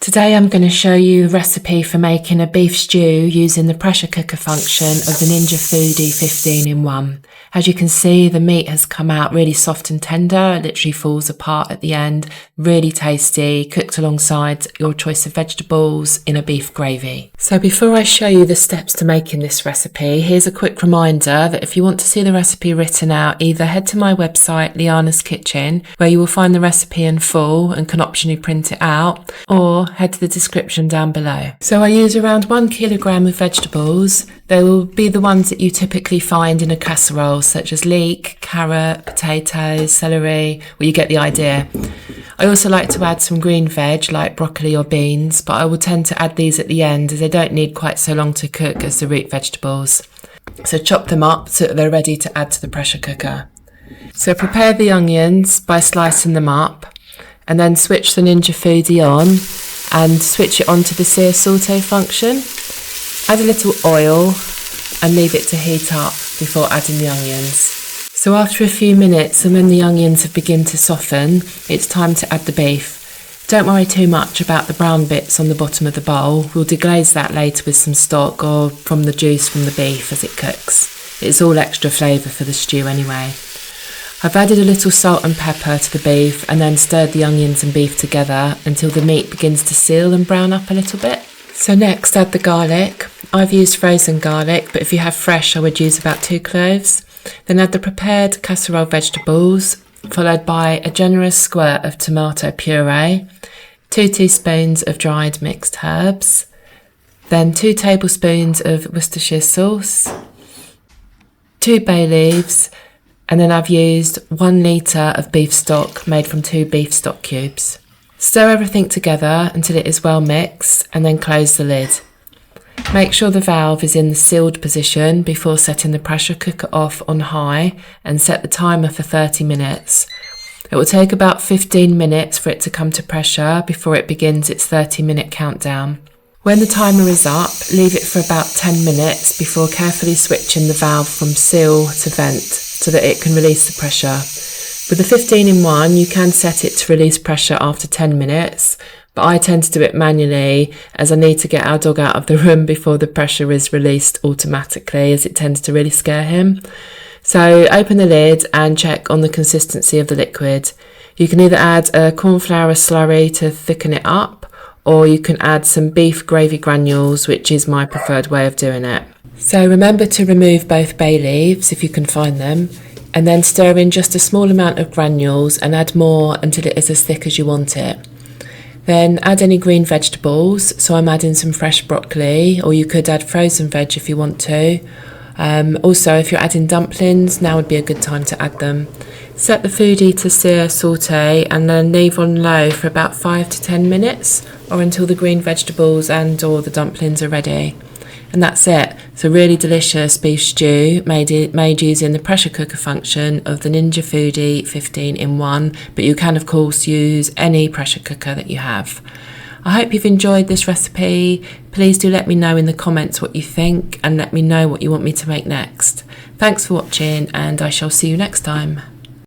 Today I'm going to show you the recipe for making a beef stew using the pressure cooker function of the Ninja Foodi 15-in-1. As you can see, the meat has come out really soft and tender. It literally falls apart at the end. Really tasty, cooked alongside your choice of vegetables in a beef gravy. So before I show you the steps to making this recipe, here's a quick reminder that if you want to see the recipe written out, either head to my website, Liana's Kitchen, where you will find the recipe in full and can optionally print it out, or head to the description down below. So I use around 1 kilogram of vegetables. They will be the ones that you typically find in a casserole, such as leek, carrot, potatoes, celery. Well, you get the idea. I also like to add some green veg like broccoli or beans, but I will tend to add these at the end as they don't need quite so long to cook as the root vegetables. So chop them up so that they're ready to add to the pressure cooker. So prepare the onions by slicing them up, and then switch the Ninja Foodi on and switch it onto the sear saute function. Add a little oil and leave it to heat up before adding the onions. So after a few minutes, and when the onions have begun to soften, it's time to add the beef. Don't worry too much about the brown bits on the bottom of the bowl. We'll deglaze that later with some stock or from the juice from the beef as it cooks. It's all extra flavour for the stew anyway. I've added a little salt and pepper to the beef and then stirred the onions and beef together until the meat begins to seal and brown up a little bit. So next add the garlic. I've used frozen garlic, but if you have fresh I would use about 2 cloves. Then add the prepared casserole vegetables, followed by a generous squirt of tomato puree, 2 teaspoons of dried mixed herbs, then 2 tablespoons of Worcestershire sauce, 2 bay leaves, and then I've used 1 litre of beef stock made from 2 beef stock cubes. Stir everything together until it is well mixed and then close the lid. Make sure the valve is in the sealed position before setting the pressure cooker off on high and set the timer for 30 minutes. It will take about 15 minutes for it to come to pressure before it begins its 30-minute countdown. When the timer is up, leave it for about 10 minutes before carefully switching the valve from seal to vent so that it can release the pressure. With the 15-in-1, you can set it to release pressure after 10 minutes, but I tend to do it manually as I need to get our dog out of the room before the pressure is released automatically, as it tends to really scare him. So open the lid and check on the consistency of the liquid. You can either add a corn flour slurry to thicken it up, or you can add some beef gravy granules, which is my preferred way of doing it. So remember to remove both bay leaves if you can find them, and then stir in just a small amount of granules and add more until it is as thick as you want it. Then add any green vegetables, so I'm adding some fresh broccoli, or you could add frozen veg if you want to. Also, if you're adding dumplings, now would be a good time to add them. Set the Foodi to sear saute and then leave on low for about 5 to 10 minutes or until the green vegetables and or the dumplings are ready. And that's it. It's a really delicious beef stew made using the pressure cooker function of the Ninja Foodi 15-in-1, but you can of course use any pressure cooker that you have. I hope you've enjoyed this recipe. Please do let me know in the comments what you think and let me know what you want me to make next. Thanks for watching and I shall see you next time.